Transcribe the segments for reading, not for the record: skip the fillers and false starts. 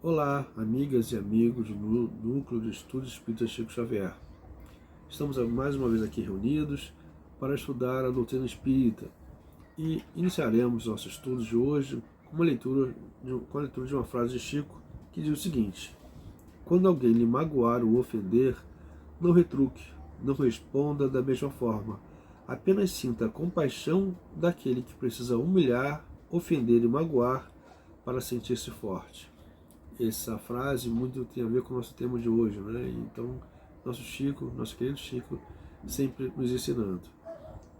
Olá, amigas e amigos do Núcleo de Estudos Espírita Chico Xavier. Estamos mais uma vez aqui reunidos para estudar a doutrina espírita e iniciaremos nossos estudos de hoje com a leitura de uma frase de Chico que diz o seguinte: quando alguém lhe magoar ou ofender, não retruque, não responda da mesma forma, apenas sinta a compaixão daquele que precisa humilhar, ofender e magoar para sentir-se forte. Essa frase muito tem a ver com o nosso tema de hoje, né? Então, nosso querido Chico, sempre nos ensinando.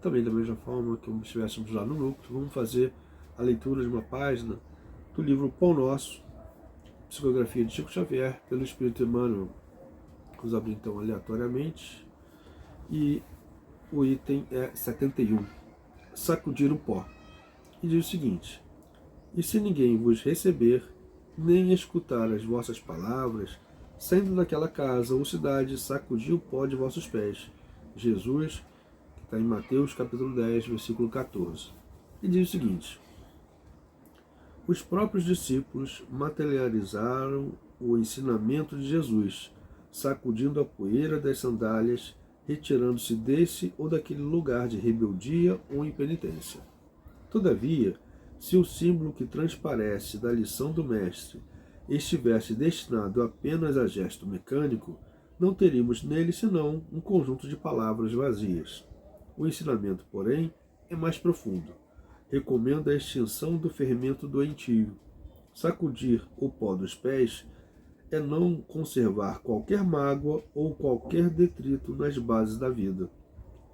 Também da mesma forma que estivéssemos lá no núcleo, vamos fazer a leitura de uma página do livro Pão Nosso, Psicografia de Chico Xavier, pelo Espírito Emmanuel. Vamos abrir então aleatoriamente, e o item é 71, sacudir o pó. E diz o seguinte: e se ninguém vos receber, nem escutar as vossas palavras, saindo daquela casa ou cidade, sacudi o pó de vossos pés. Jesus, que está em Mateus capítulo 10, versículo 14. E diz o seguinte: os próprios discípulos materializaram o ensinamento de Jesus, sacudindo a poeira das sandálias, retirando-se desse ou daquele lugar de rebeldia ou impenitência. Todavia, se o símbolo que transparece da lição do Mestre estivesse destinado apenas a gesto mecânico, não teríamos nele senão um conjunto de palavras vazias. O ensinamento, porém, é mais profundo. Recomenda a extinção do fermento doentio. Sacudir o pó dos pés é não conservar qualquer mágoa ou qualquer detrito nas bases da vida,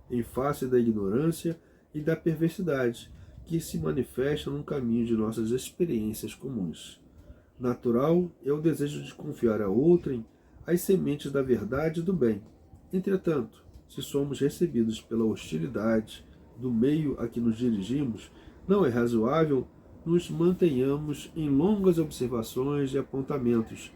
em face da ignorância e da perversidade que se manifestam no caminho de nossas experiências comuns. Natural é o desejo de confiar a outrem as sementes da verdade e do bem. Entretanto, se somos recebidos pela hostilidade do meio a que nos dirigimos, não é razoável nos mantenhamos em longas observações e apontamentos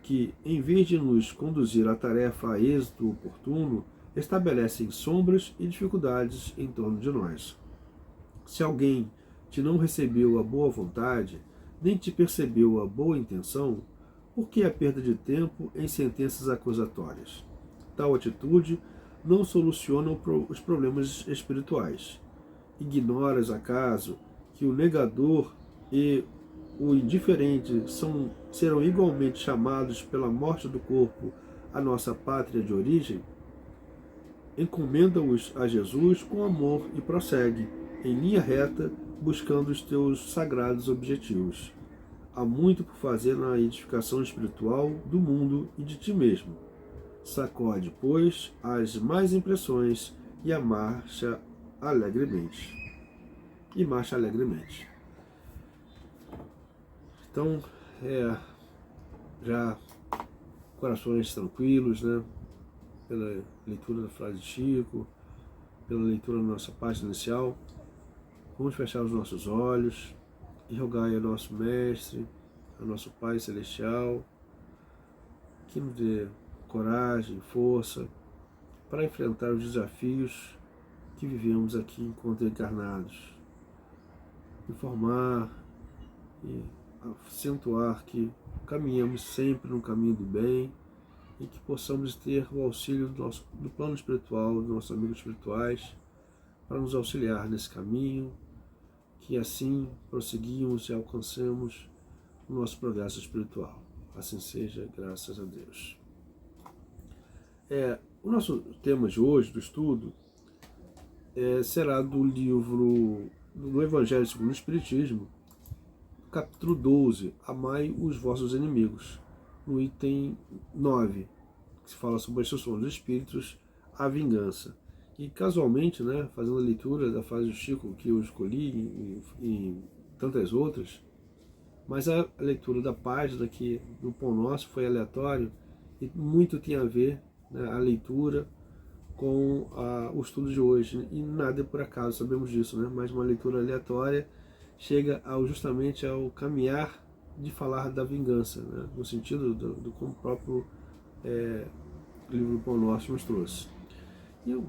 que, em vez de nos conduzir à tarefa a êxito oportuno, estabelecem sombras e dificuldades em torno de nós. Se alguém te não recebeu a boa vontade, nem te percebeu a boa intenção, por que a perda de tempo em sentenças acusatórias? Tal atitude não soluciona os problemas espirituais. Ignoras, acaso, que o negador e o indiferente serão igualmente chamados pela morte do corpo à nossa pátria de origem? Encomenda-os a Jesus com amor e prossegue, em linha reta, buscando os teus sagrados objetivos. Há muito por fazer na edificação espiritual do mundo e de ti mesmo. Sacode, pois, as más impressões e marcha alegremente. Então, já corações tranquilos, né? Pela leitura da frase de Chico, pela leitura da nossa página inicial, vamos fechar os nossos olhos e rogai ao nosso Mestre, ao nosso Pai Celestial, que nos dê coragem, força para enfrentar os desafios que vivemos aqui enquanto encarnados. Informar e acentuar que caminhamos sempre no caminho do bem e que possamos ter o auxílio do plano espiritual, dos nossos amigos espirituais, para nos auxiliar nesse caminho, que assim prosseguimos e alcancemos o nosso progresso espiritual. Assim seja, graças a Deus. O nosso tema de hoje, do estudo, será do livro do Evangelho segundo o Espiritismo, capítulo 12, Amai os vossos inimigos, no item 9, que se fala sobre a instrução dos espíritos, a vingança. E casualmente, né, fazendo a leitura da frase do Chico que eu escolhi e tantas outras, mas a leitura da página aqui do Pão Nosso foi aleatório e muito tem a ver, né, a leitura com o estudo de hoje. E nada é por acaso, sabemos disso, né? Mas uma leitura aleatória chega justamente ao caminhar de falar da vingança, né, no sentido do como o próprio livro do Pão Nosso nos trouxe. E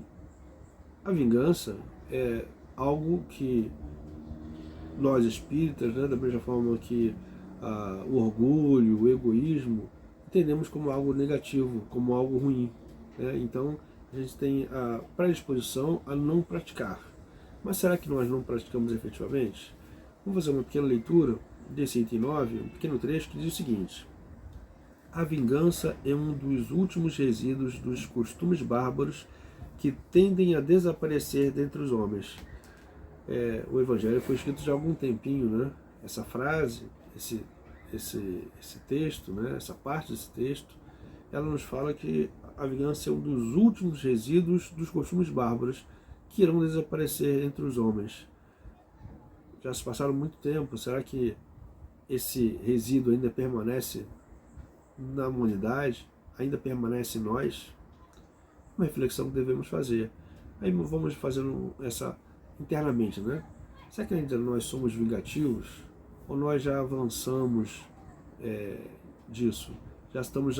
a vingança é algo que nós espíritas, né, da mesma forma que o orgulho, o egoísmo, entendemos como algo negativo, como algo ruim, né? Então a gente tem a predisposição a não praticar. Mas será que nós não praticamos efetivamente? Vamos fazer uma pequena leitura desse item 9, um pequeno trecho que diz o seguinte: a vingança é um dos últimos resíduos dos costumes bárbaros que tendem a desaparecer dentre os homens. O Evangelho foi escrito já há algum tempinho, né? Essa frase, esse texto, né? Essa parte desse texto, ela nos fala que a vingança é um dos últimos resíduos dos costumes bárbaros que irão desaparecer entre os homens. Já se passaram muito tempo, será que esse resíduo ainda permanece na humanidade? Ainda permanece em nós? Uma reflexão que devemos fazer. Aí vamos fazendo essa internamente, né? Será que ainda nós somos vingativos? Ou nós já avançamos disso? Já estamos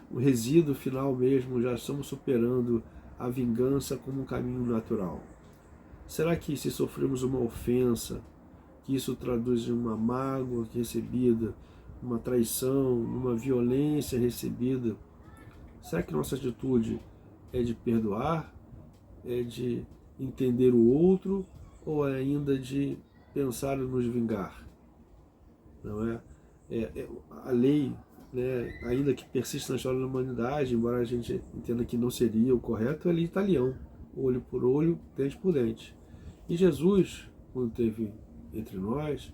no resíduo final mesmo, já estamos superando a vingança como um caminho natural? Será que se sofremos uma ofensa, que isso traduz em uma mágoa recebida, uma traição, uma violência recebida, será que nossa atitude é de perdoar, é de entender o outro, ou é ainda de pensar em nos vingar? Não é? A lei, né, ainda que persiste na história da humanidade, embora a gente entenda que não seria o correto, é a lei italiana, olho por olho, dente por dente. E Jesus, quando esteve entre nós,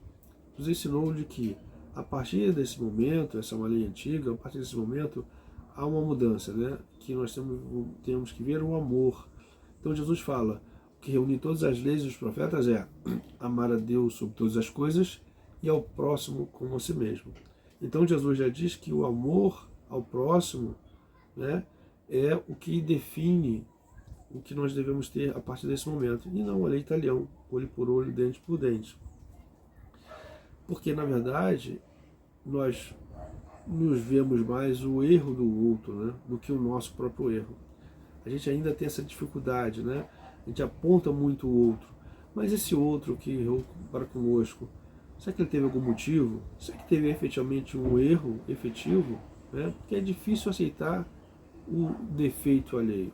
nos ensinou de que a partir desse momento, essa é uma lei antiga, a partir desse momento há uma mudança, né? Que nós temos que ver o amor. Então Jesus fala, o que reúne todas as leis dos profetas é amar a Deus sobre todas as coisas e ao próximo como a si mesmo. Então Jesus já diz que o amor ao próximo, né, é o que define o que nós devemos ter a partir desse momento, e não a lei italiana, olho por olho, dente por dente. Porque, na verdade, nós nos vemos mais o erro do outro, né, do que o nosso próprio erro. A gente ainda tem essa dificuldade, né? A gente aponta muito o outro, mas esse outro que errou para conosco, será que ele teve algum motivo? Será que teve efetivamente um erro efetivo? Né? Porque é difícil aceitar o defeito alheio.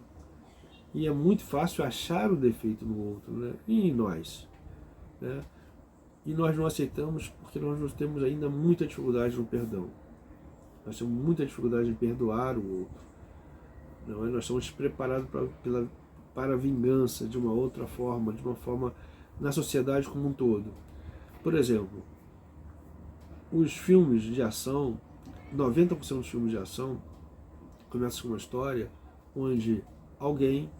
E é muito fácil achar o defeito no outro, né? E em nós, né? E nós não aceitamos porque nós temos ainda muita dificuldade no perdão. Nós temos muita dificuldade em perdoar o outro. Não é? Nós estamos preparados para a vingança de uma outra forma, de uma forma na sociedade como um todo. Por exemplo, os filmes de ação, 90% dos filmes de ação começam com uma história onde alguém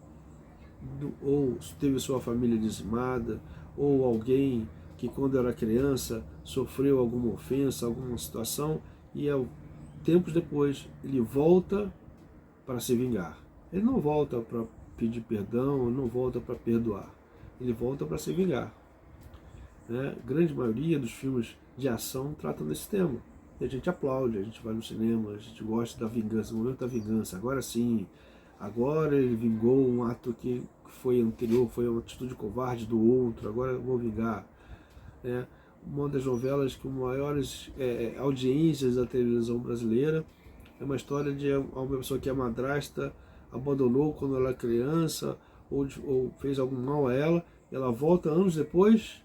ou teve sua família dizimada, ou alguém que quando era criança sofreu alguma ofensa, alguma situação, e tempos depois ele volta para se vingar. Ele não volta para pedir perdão, ele não volta para perdoar, ele volta para se vingar. Né? A grande maioria dos filmes de ação tratam desse tema. E a gente aplaude, a gente vai no cinema, a gente gosta da vingança, o momento da vingança. Agora sim, agora ele vingou um ato que foi anterior, foi uma atitude covarde do outro, agora eu vou vingar. Né? Uma das novelas com maiores audiências da televisão brasileira é uma história de uma pessoa que é madrasta, abandonou quando ela era criança, ou fez algum mal a ela, e ela volta anos depois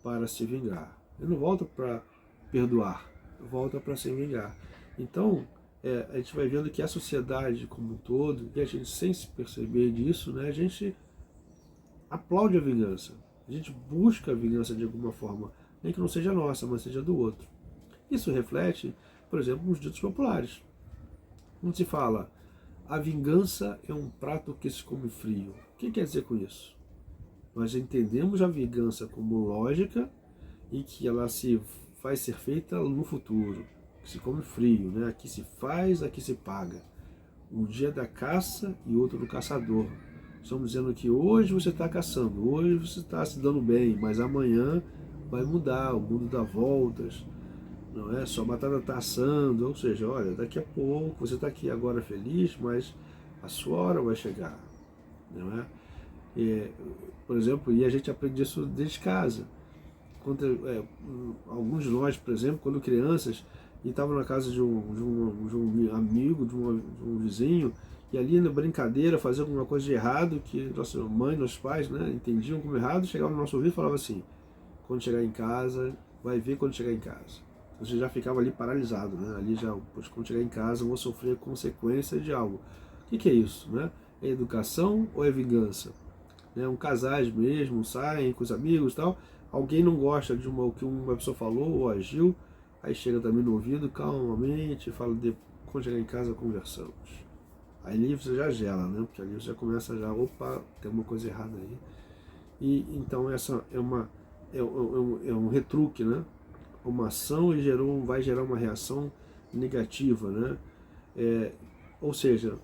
para se vingar. Ele não volta para perdoar, volta para se vingar. Então, a gente vai vendo que a sociedade como um todo, e a gente sem se perceber disso, né, a gente aplaude a vingança. A gente busca a vingança de alguma forma, nem que não seja nossa, mas seja do outro. Isso reflete, por exemplo, nos ditos populares. Quando se fala, a vingança é um prato que se come frio. O que quer dizer com isso? Nós entendemos a vingança como lógica e que ela vai ser feita no futuro, que se come frio, né? Aqui se faz, aqui se paga. Um dia da caça e outro do caçador. Estamos dizendo que hoje você está caçando, hoje você está se dando bem, mas amanhã vai mudar, o mundo dá voltas, não é? Sua batata está assando, ou seja, olha, daqui a pouco você está aqui agora feliz, mas a sua hora vai chegar, não é? Por exemplo, e a gente aprende isso desde casa. alguns de nós, por exemplo, quando crianças, e estavam na casa de um amigo, de um vizinho, e ali na brincadeira fazia alguma coisa de errado, que nossa mãe, nossos pais, né, entendiam como errado, chegavam no nosso ouvido e falavam assim: quando chegar em casa, vai ver quando chegar em casa. Você já ficava ali paralisado, né? Ali já, pois, quando chegar em casa, eu vou sofrer consequências de algo. O que é isso, né? É educação ou é vingança? Né? Casais mesmo, saem com os amigos e tal, alguém não gosta de o que uma pessoa falou ou agiu, aí chega também no ouvido, calmamente, fala: quando chegar em casa, conversamos. Aí ali você já gela, né? Porque ali você já começa opa, tem uma coisa errada aí. E então essa é um retruque, né? Uma ação vai gerar uma reação negativa, né? Ou seja,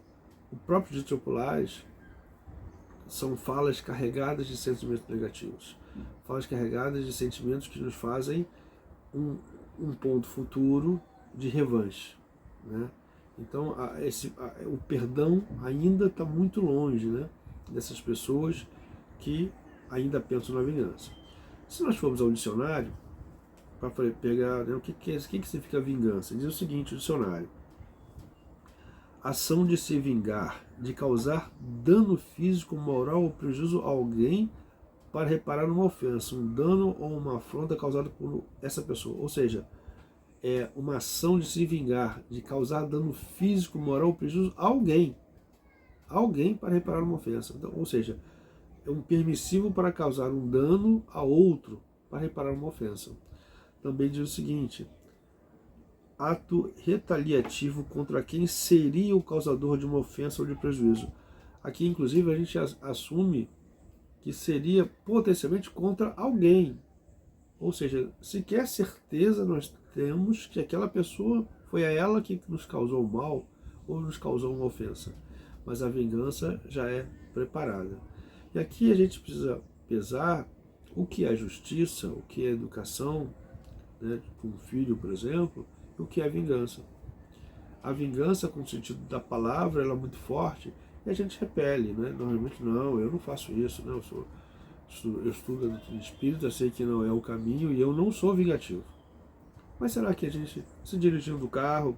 o próprio ditos populares são falas carregadas de sentimentos negativos, falas carregadas de sentimentos que nos fazem um ponto futuro de revanche, né? Então o perdão ainda está muito longe, né, dessas pessoas que ainda pensam na vingança. Se nós formos ao dicionário para pegar, né, o que significa vingança, diz o seguinte: o dicionário: ação de se vingar, de causar dano físico, moral ou prejuízo a alguém para reparar uma ofensa, um dano ou uma afronta causada por essa pessoa. Ou seja, é uma ação de se vingar, de causar dano físico, moral ou prejuízo a alguém para reparar uma ofensa. Então, ou seja, é um permissivo para causar um dano a outro para reparar uma ofensa. Também diz o seguinte: ato retaliativo contra quem seria o causador de uma ofensa ou de prejuízo. Aqui, inclusive, a gente assume que seria potencialmente contra alguém. Ou seja, sequer certeza nós temos que aquela pessoa foi a ela que nos causou mal ou nos causou uma ofensa. Mas a vingança já é preparada. E aqui a gente precisa pesar o que é justiça, o que é educação, né, com um filho, por exemplo, e o que é vingança. A vingança, com o sentido da palavra, ela é muito forte e a gente repele, né? Normalmente, não, eu não faço isso, né? Eu estudo a doutrina espírita, sei que não é o caminho e eu não sou vingativo. Mas será que a gente, se dirigindo do carro,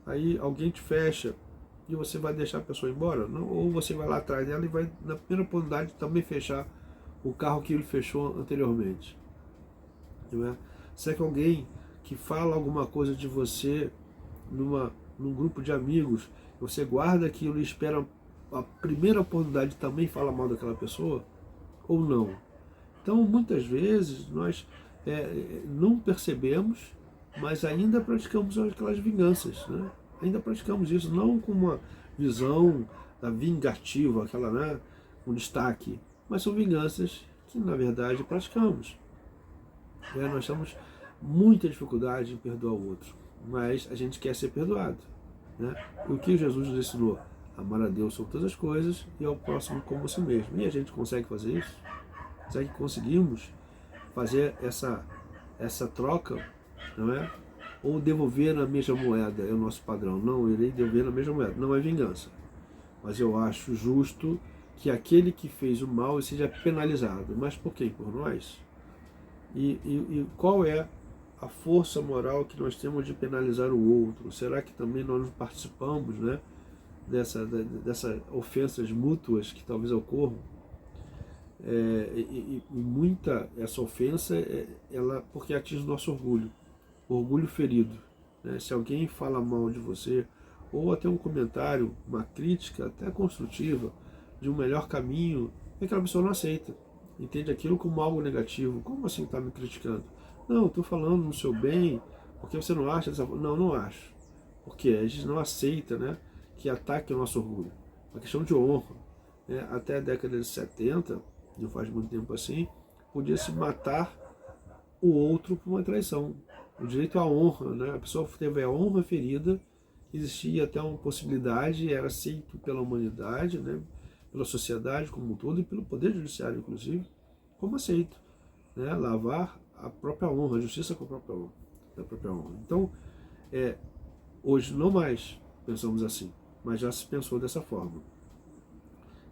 aí alguém te fecha e você vai deixar a pessoa embora? Não, ou você vai lá atrás dela e vai, na primeira oportunidade, também fechar o carro que ele fechou anteriormente? Não é? Será que alguém que fala alguma coisa de você num grupo de amigos, você guarda aquilo e espera a primeira oportunidade também falar mal daquela pessoa? Ou não? Então, muitas vezes, nós não percebemos, mas ainda praticamos aquelas vinganças, né? Ainda praticamos isso, não com uma visão vingativa, aquela, né, com destaque, mas são vinganças que, na verdade, praticamos. Nós temos muita dificuldade em perdoar o outro, mas a gente quer ser perdoado, né? E o que Jesus nos ensinou? Amar a Deus sobre todas as coisas e ao próximo como si mesmo. E a gente consegue fazer isso? Será que conseguimos fazer essa troca, não é? Ou devolver na mesma moeda é o nosso padrão? Não, eu irei devolver na mesma moeda. Não é vingança. Mas eu acho justo que aquele que fez o mal seja penalizado. Mas por quê? Por nós? E qual é a força moral que nós temos de penalizar o outro? Será que também nós não participamos, né, dessas ofensas mútuas que talvez ocorram? E muita essa ofensa, ela porque atinge o nosso orgulho ferido, né? Se alguém fala mal de você, ou até um comentário, uma crítica até construtiva, de um melhor caminho, aquela pessoa não aceita, entende aquilo como algo negativo. Como assim está me criticando? Não, estou falando no seu bem, porque você não acha dessa forma? Não, não acho. Porque a gente não aceita, né, que ataque o nosso orgulho. Uma questão de honra, né? Até a década de 70, não faz muito tempo assim, podia se matar o outro por uma traição. O direito à honra, né? A pessoa teve a honra ferida, existia até uma possibilidade, era aceito pela humanidade, né, pela sociedade como um todo e pelo poder judiciário, inclusive, como aceito, né, lavar a própria honra, a justiça com a própria honra. Então, hoje não mais pensamos assim, mas já se pensou dessa forma.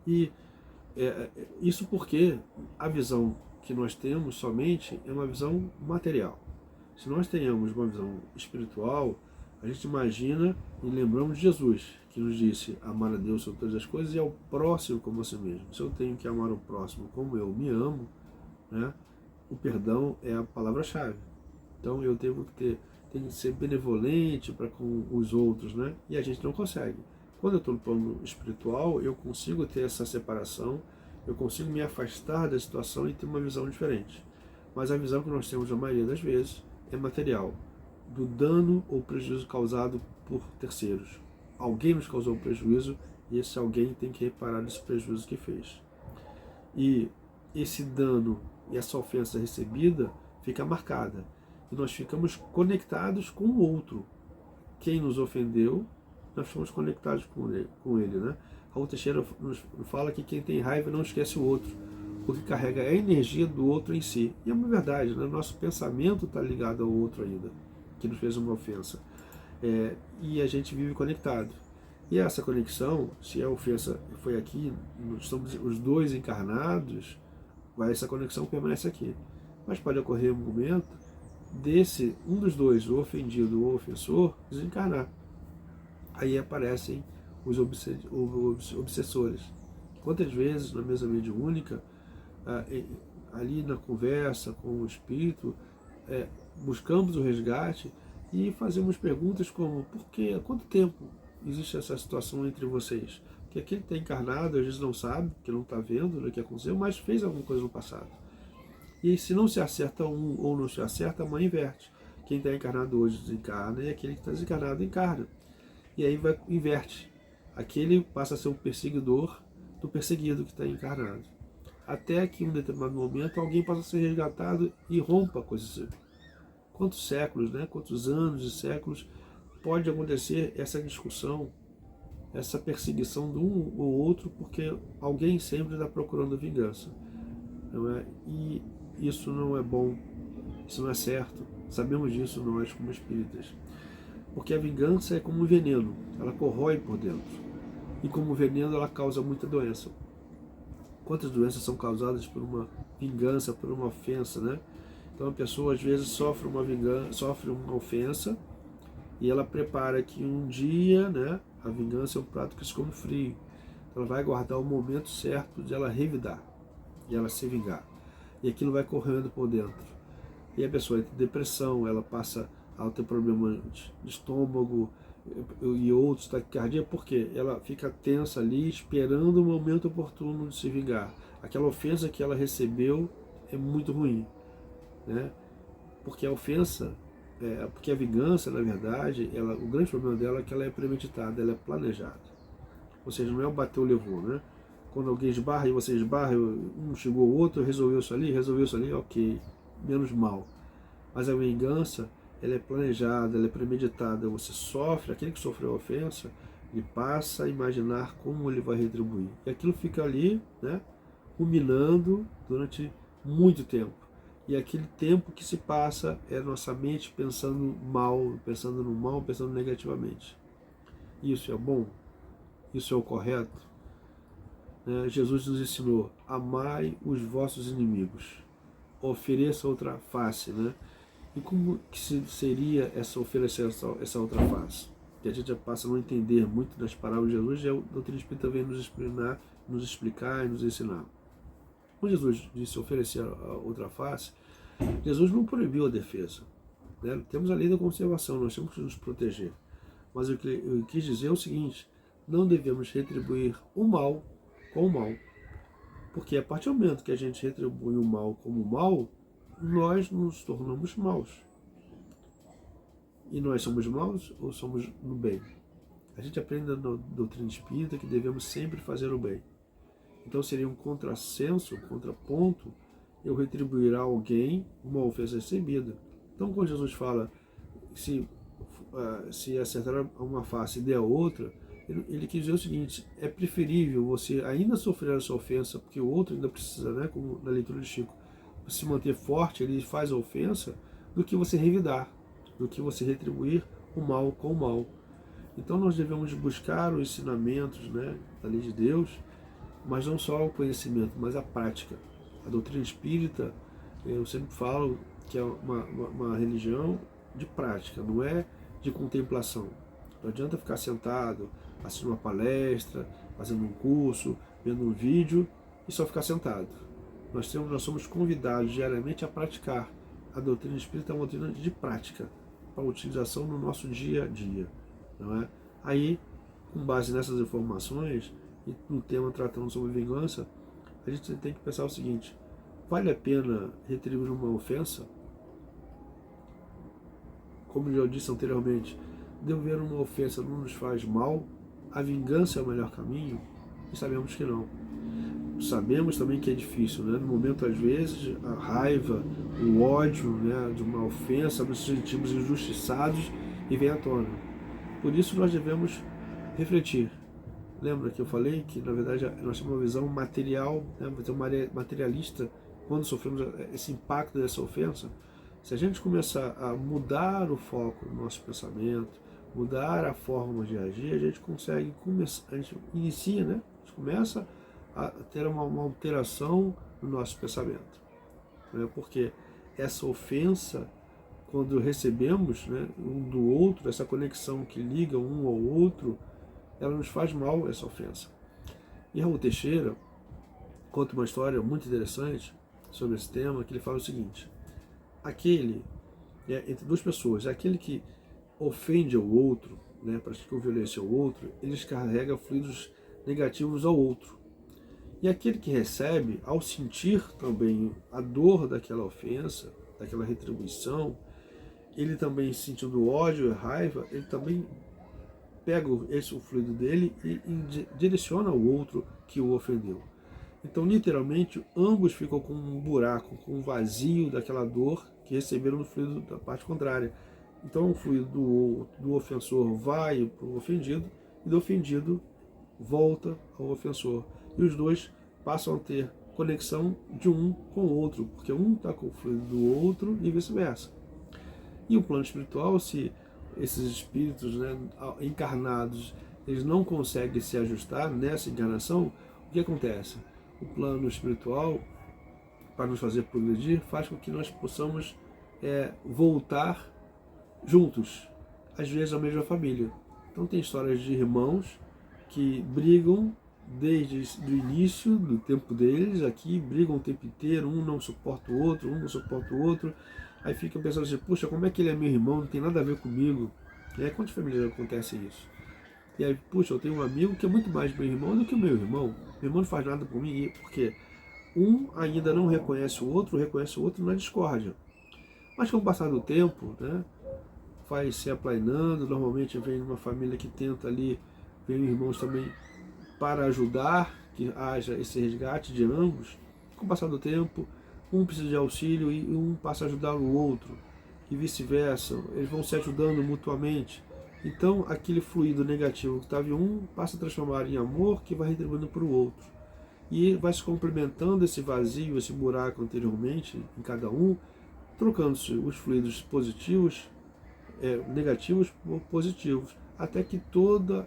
E isso porque a visão que nós temos somente é uma visão material. Se nós tenhamos uma visão espiritual, a gente imagina e lembramos de Jesus, que nos disse amar a Deus sobre todas as coisas e ao próximo como a si mesmo. Se eu tenho que amar o próximo como eu me amo, né, o perdão é a palavra-chave. Então eu tenho que ser benevolente para com os outros, né? E a gente não consegue. Quando eu estou no plano espiritual, eu consigo ter essa separação, eu consigo me afastar da situação e ter uma visão diferente. Mas a visão que nós temos a maioria das vezes é material, do dano ou prejuízo causado por terceiros. Alguém nos causou um prejuízo e esse alguém tem que reparar esse prejuízo que fez. E esse dano e essa ofensa recebida fica marcada. E nós ficamos conectados com o outro. Quem nos ofendeu, nós estamos conectados com ele, né? Raul Teixeira nos fala que quem tem raiva não esquece o outro, porque carrega a energia do outro em si. E é uma verdade, né? Nosso pensamento está ligado ao outro ainda, que nos fez uma ofensa. E a gente vive conectado. E essa conexão, se a ofensa foi aqui, estamos os dois encarnados, essa conexão permanece aqui. Mas pode ocorrer um momento um dos dois, o ofendido ou o ofensor, desencarnar. Aí aparecem os obsessores. Quantas vezes na mesa mediúnica, ali na conversa com o espírito, buscamos o resgate e fazemos perguntas como: por quê? Há quanto tempo existe essa situação entre vocês? Porque aquele que está encarnado às vezes não sabe, porque não está vendo o que aconteceu, mas fez alguma coisa no passado. E se não se acerta um ou não se acerta, a mãe inverte. Quem está encarnado hoje desencarna e aquele que está desencarnado encarna. E aí inverte. Aquele passa a ser o perseguidor do perseguido que está encarnado. Até que em um determinado momento alguém passa a ser resgatado e rompa com isso. Quantos séculos, né? Quantos anos e séculos pode acontecer essa discussão, essa perseguição de um ou outro, porque alguém sempre está procurando vingança. Não é? E isso não é bom, isso não é certo. Sabemos disso nós como espíritas. Porque a vingança é como um veneno, ela corrói por dentro. E como veneno ela causa muita doença. Quantas doenças são causadas por uma vingança, por uma ofensa, né? Então a pessoa às vezes sofre uma ofensa e ela prepara que um dia, né, a vingança é um prato que se come frio. Então ela vai guardar o momento certo de ela revidar, de ela se vingar. E aquilo vai correndo por dentro. E a pessoa entra em depressão, ela passa a ter problema de estômago e outros, taquicardia, porque ela fica tensa ali, esperando o momento oportuno de se vingar. Aquela ofensa que ela recebeu é muito ruim, né? Porque a ofensa, porque a vingança, na verdade, o grande problema dela é que ela é premeditada, ela é planejada. Ou seja, não é o bateu, levou, né? Quando alguém esbarra e você esbarra, um chegou o outro, resolveu isso ali, ok, menos mal. Mas a vingança, ela é planejada, ela é premeditada. Você sofre, aquele que sofreu a ofensa, ele passa a imaginar como ele vai retribuir. E aquilo fica ali, né, ruminando durante muito tempo. E aquele tempo que se passa é nossa mente pensando mal, pensando no mal, pensando negativamente. Isso é bom? Isso é o correto? Jesus nos ensinou: amai os vossos inimigos, ofereça outra face, né? E como que seria oferecer essa outra face? Que a gente já passa a não entender muito das palavras de Jesus, e a doutrina espírita vem nos explicar e nos ensinar. Quando Jesus disse oferecer a outra face, Jesus não proibiu a defesa, né? Temos a lei da conservação, nós temos que nos proteger. Mas o que eu quis dizer é o seguinte: não devemos retribuir o mal com o mal. Porque a partir do momento que a gente retribui o mal como mal, nós nos tornamos maus. E nós somos maus ou somos no bem? A gente aprende na doutrina espírita que devemos sempre fazer o bem. Então seria um contrassenso, um contraponto, eu retribuir a alguém uma ofensa recebida. Então quando Jesus fala, se acertar uma face e der a outra, ele quis dizer o seguinte: é preferível você ainda sofrer essa ofensa, porque o outro ainda precisa, né, como na leitura de Chico, se manter forte, ele faz a ofensa, do que você revidar, do que você retribuir o mal com o mal. Então nós devemos buscar os ensinamentos, né, da lei de Deus, mas não só o conhecimento, mas a prática. A doutrina espírita, eu sempre falo que é uma religião de prática, não é de contemplação. Não adianta ficar sentado, assistindo uma palestra, fazendo um curso, vendo um vídeo e só ficar sentado. Nós somos convidados diariamente a praticar. A doutrina espírita é uma doutrina de prática, para utilização no nosso dia a dia. Não é? Aí, com base nessas informações, e no tema tratando sobre vingança, a gente tem que pensar o seguinte: vale a pena retribuir uma ofensa? Como eu disse anteriormente, devolver uma ofensa não nos faz mal? A vingança é o melhor caminho? E sabemos que não. Sabemos também que é difícil, né? No momento, às vezes, a raiva, o ódio, né, de uma ofensa, nos sentimos injustiçados e vem à tona. Por isso nós devemos refletir. Lembra que eu falei que, na verdade, nós temos uma visão material, né, uma visão materialista, quando sofremos esse impacto dessa ofensa? Se a gente começar a mudar o foco do nosso pensamento, mudar a forma de agir, a gente consegue a gente inicia, né? A gente começa a ter uma alteração no nosso pensamento. Né? Porque essa ofensa, quando recebemos, né, um do outro, essa conexão que liga um ao outro, ela nos faz mal, essa ofensa. E Raul Teixeira conta uma história muito interessante sobre esse tema, que ele fala o seguinte: entre duas pessoas, aquele que ofende ao outro, né, pratica violência ao outro, ele descarrega fluidos negativos ao outro. E aquele que recebe, ao sentir também a dor daquela ofensa, daquela retribuição, ele também sentindo ódio e raiva, ele também pega o fluido dele e direciona ao outro que o ofendeu. Então, literalmente, ambos ficam com um buraco, com um vazio daquela dor que receberam do fluido da parte contrária. Então, o fluido do ofensor vai para o ofendido e do ofendido volta ao ofensor. E os dois passam a ter conexão de um com o outro, porque um está com o fluido do outro e vice-versa. E o plano espiritual, se esses espíritos, né, encarnados, eles não conseguem se ajustar nessa encarnação, o que acontece? O plano espiritual, para nos fazer progredir, faz com que nós possamos voltar juntos, às vezes a mesma família. Então tem histórias de irmãos que brigam desde o início do tempo deles, aqui brigam o tempo inteiro, um não suporta o outro, um não suporta o outro, aí fica pensando assim: puxa, como é que ele é meu irmão, não tem nada a ver comigo? Quantas famílias acontece isso? E aí, puxa, eu tenho um amigo que é muito mais meu irmão do que o meu irmão. Meu irmão não faz nada por mim, porque um ainda não reconhece o outro na discórdia. Mas com o passar do tempo, né, vai se aplainando, normalmente vem uma família que tenta ali, vem irmãos também para ajudar, que haja esse resgate de ambos. Com o passar do tempo, um precisa de auxílio e um passa a ajudar o outro, e vice-versa, eles vão se ajudando mutuamente. Então, aquele fluido negativo que estava em um passa a transformar em amor, que vai retribuindo para o outro. E vai se complementando esse vazio, esse buraco anteriormente em cada um, trocando-se os fluidos positivos, negativos por positivos, até que todo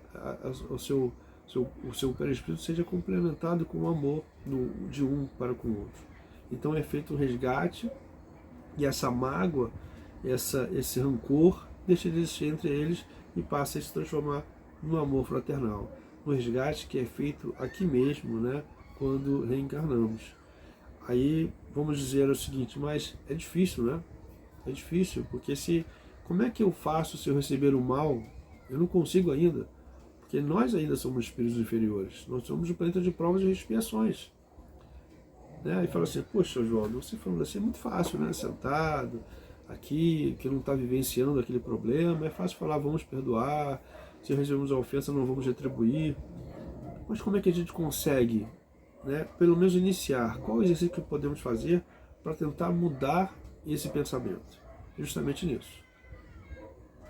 o seu perispírito seja complementado com o amor de um para com o outro. Então é feito um resgate, e essa mágoa, esse rancor deixa de existir entre eles e passa a se transformar no amor fraternal. Um resgate que é feito aqui mesmo, né, quando reencarnamos. Aí vamos dizer o seguinte: mas é difícil, né? É difícil, porque como é que eu faço se eu receber o mal? Eu não consigo ainda, porque nós ainda somos espíritos inferiores. Nós somos o planeta de provas e expiações. Né? E fala assim: poxa, João, você falando assim é muito fácil, né? Sentado aqui, que não está vivenciando aquele problema, é fácil falar, vamos perdoar, se recebemos a ofensa não vamos retribuir. Mas como é que a gente consegue, né, pelo menos iniciar? Qual o exercício que podemos fazer para tentar mudar esse pensamento? Justamente nisso.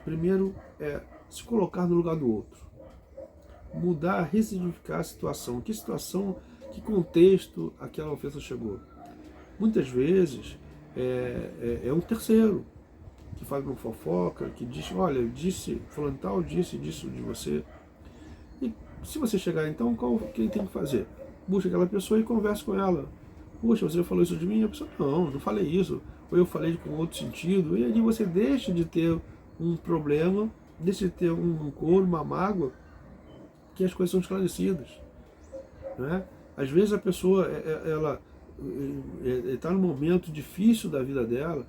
Primeiro é se colocar no lugar do outro. Mudar, ressignificar a situação. Que situação, que contexto aquela ofensa chegou? Muitas vezes é um terceiro que faz uma fofoca, que diz: olha, fulano tal disse disso de você. E se você chegar, então, quem tem que fazer? Busca aquela pessoa e converse com ela. Puxa, você falou isso de mim? A pessoa, não falei isso. Ou eu falei com outro sentido. E ali você deixa de ter um problema, deixa de ter um rancor, uma mágoa, que as coisas são esclarecidas. Né? Às vezes a pessoa ela está num momento difícil da vida dela,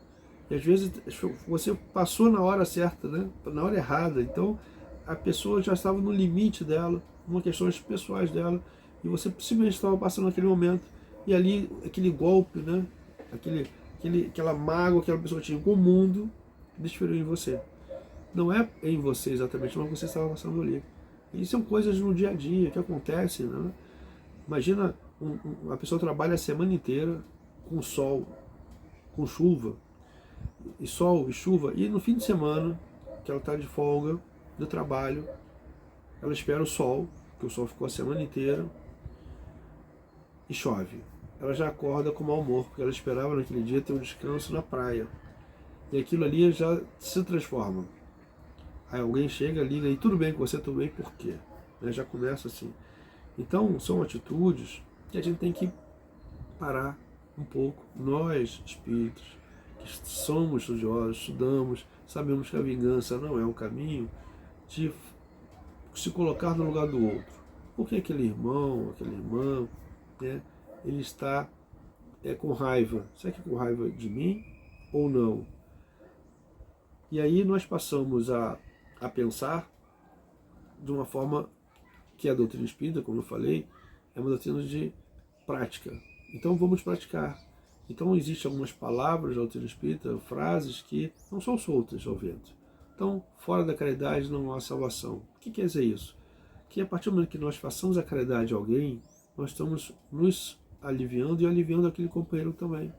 e às vezes você passou na hora certa, né? Na hora errada. Então a pessoa já estava no limite dela, uma questões pessoais dela, e você simplesmente estava passando naquele momento, e ali aquele golpe, né? Aquela mágoa que aquela pessoa tinha com o mundo, desferiu em você. Não é em você exatamente, mas você estava passando ali. E são coisas no dia a dia que acontecem, né? Imagina a pessoa trabalha a semana inteira com sol, com chuva, e sol e chuva, e no fim de semana, que ela está de folga do trabalho, ela espera o sol, que o sol ficou a semana inteira, e chove. Ela já acorda com mau humor, porque ela esperava naquele dia ter um descanso na praia. E aquilo ali já se transforma. Aí alguém chega, liga, e tudo bem com você, tudo bem, por quê? Já começa assim. Então, são atitudes que a gente tem que parar um pouco. Nós, espíritos, que somos estudiosos, estudamos, sabemos que a vingança não é o caminho, de se colocar no lugar do outro. Porque aquele irmão, aquela irmã, né, ele está com raiva. Será que é com raiva de mim ou não? E aí nós passamos a pensar de uma forma que a doutrina espírita, como eu falei, é uma doutrina de prática. Então vamos praticar. Então existem algumas palavras da doutrina espírita, frases que não são soltas ao vento. Então, fora da caridade não há salvação. O que quer dizer isso? Que a partir do momento que nós façamos a caridade a alguém, nós estamos nos aliviando e aliviando aquele companheiro também.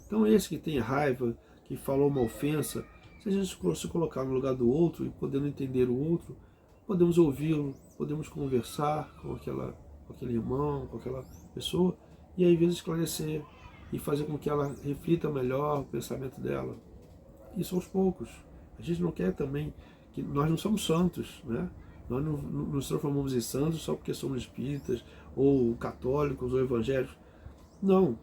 Então esse que tem raiva, que falou uma ofensa, se a gente se colocar no lugar do outro e podendo entender o outro, podemos ouvi-lo, podemos conversar com aquele irmão, com aquela pessoa, e aí, às vezes, esclarecer e fazer com que ela reflita melhor o pensamento dela. Isso aos poucos. A gente não quer também que nós não somos santos, né? Nós não nos transformamos em santos só porque somos espíritas, ou católicos, ou evangélicos. Não.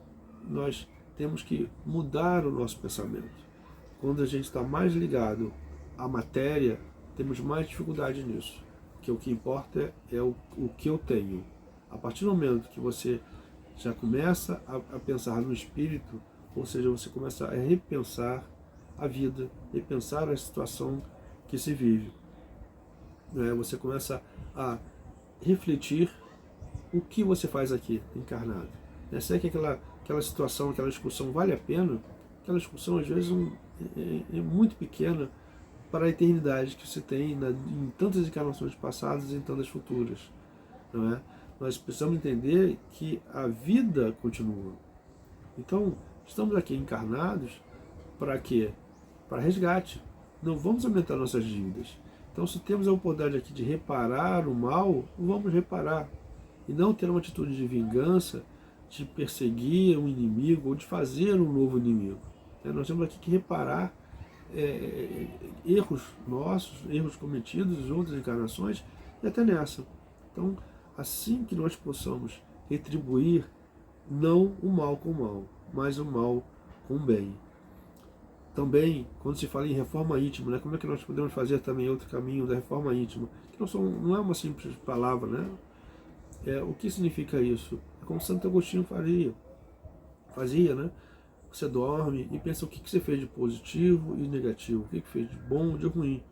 Nós temos que mudar o nosso pensamento. Quando a gente está mais ligado à matéria, temos mais dificuldade nisso. Porque o que importa é o que eu tenho. A partir do momento que você já começa a pensar no espírito, ou seja, você começa a repensar a vida, repensar a situação que se vive. Você começa a refletir o que você faz aqui, encarnado. Será que aquela situação, aquela discussão vale a pena? Aquela discussão, às vezes, é muito pequena para a eternidade que se tem em tantas encarnações passadas e em tantas futuras. Não é? Nós precisamos entender que a vida continua. Então, estamos aqui encarnados para quê? Para resgate. Não vamos aumentar nossas dívidas. Então, se temos a oportunidade aqui de reparar o mal, vamos reparar. E não ter uma atitude de vingança, de perseguir um inimigo ou de fazer um novo inimigo. Nós temos aqui que reparar erros nossos, erros cometidos em outras encarnações e até nessa. Então, assim que nós possamos retribuir não o mal com o mal, mas o mal com o bem. Também, quando se fala em reforma íntima, como é que nós podemos fazer também outro caminho da reforma íntima? Que não é uma simples palavra, né? O que significa isso? É como Santo Agostinho fazia, né? Você dorme e pensa o que você fez de positivo e negativo, o que fez de bom e de ruim.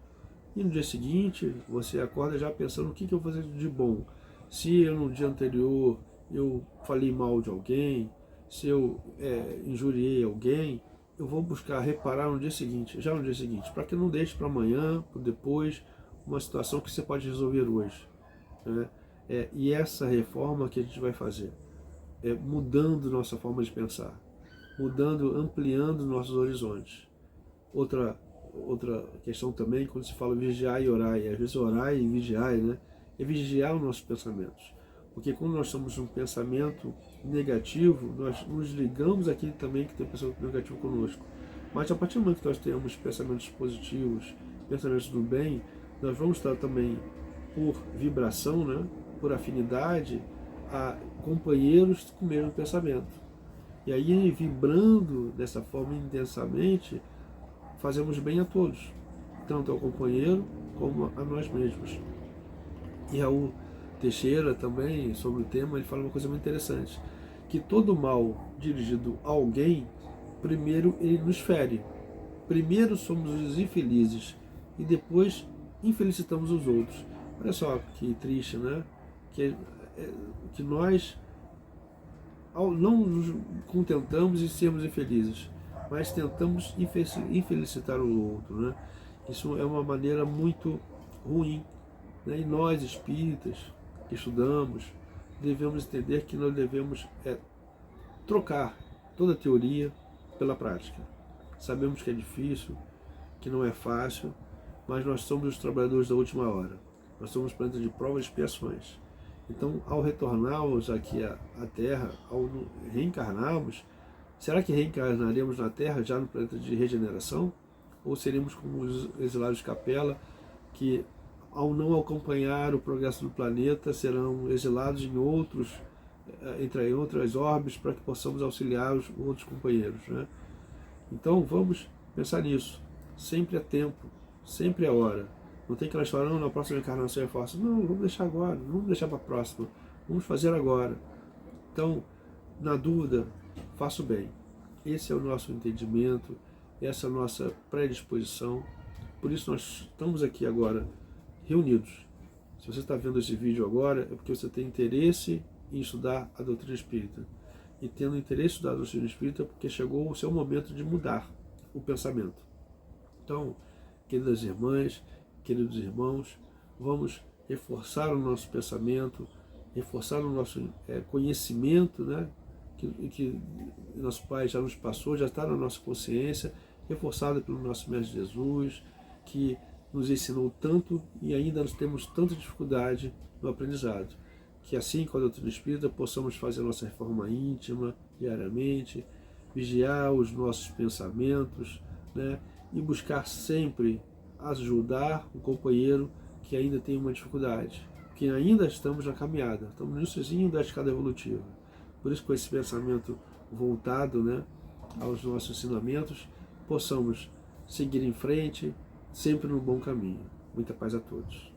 E no dia seguinte, você acorda já pensando o que eu vou fazer de bom. Se eu no dia anterior eu falei mal de alguém, se eu injuriei alguém, eu vou buscar reparar no dia seguinte, para que não deixe para amanhã, para depois, uma situação que você pode resolver hoje. Né? E essa reforma que a gente vai fazer, mudando nossa forma de pensar, mudando, ampliando nossos horizontes. Outra questão também, quando se fala vigiar e orar, às vezes orar e vigiar, né? É vigiar os nossos pensamentos. Porque quando nós somos um pensamento negativo, nós nos ligamos àquele também que tem pensamento negativo conosco. Mas a partir do momento que nós tenhamos pensamentos positivos, pensamentos do bem, nós vamos estar também, por vibração, né? Por afinidade, a companheiros com o mesmo pensamento. E aí, vibrando dessa forma intensamente, fazemos bem a todos, tanto ao companheiro como a nós mesmos. E Raul Teixeira também, sobre o tema, ele fala uma coisa muito interessante, que todo mal dirigido a alguém, primeiro ele nos fere. Primeiro somos os infelizes e depois infelicitamos os outros. Olha só que triste, né? Que nós não nos contentamos em sermos infelizes, mas tentamos infelicitar o outro, né? Isso é uma maneira muito ruim, né? E nós, espíritas, que estudamos, devemos entender que nós devemos trocar toda a teoria pela prática. Sabemos que é difícil, que não é fácil, mas nós somos os trabalhadores da última hora. Nós somos planeta de provas e expiações. Então, ao retornarmos aqui à Terra, ao reencarnarmos, será que reencarnaremos na Terra já no planeta de regeneração? Ou seremos como os exilados de Capela, que ao não acompanhar o progresso do planeta, serão exilados em entre outras órbitas, para que possamos auxiliar os outros companheiros, né? Então vamos pensar nisso. Sempre é tempo, sempre é hora. Não tem aquela história, não, na próxima encarnação é fácil. Não, vamos deixar agora, não vamos deixar para a próxima. Vamos fazer agora. Então, na dúvida, faça o bem. Esse é o nosso entendimento, essa é a nossa predisposição. Por isso nós estamos aqui agora reunidos. Se você está vendo esse vídeo agora, é porque você tem interesse em estudar a doutrina espírita. E tendo interesse em estudar a doutrina espírita, porque chegou o seu momento de mudar o pensamento. Então, queridas irmãs, queridos irmãos, vamos reforçar o nosso pensamento, reforçar o nosso conhecimento, né? que nosso Pai já nos passou, já está na nossa consciência, reforçado pelo nosso Mestre Jesus, que nos ensinou tanto e ainda nós temos tanta dificuldade no aprendizado. Que assim, com a doutrina espírita, possamos fazer a nossa reforma íntima diariamente, vigiar os nossos pensamentos, né? E buscar sempre ajudar o companheiro que ainda tem uma dificuldade, que ainda estamos na caminhada, estamos no iníciozinho da escada evolutiva. Por isso, com esse pensamento voltado, né, aos nossos ensinamentos, possamos seguir em frente, sempre no bom caminho. Muita paz a todos.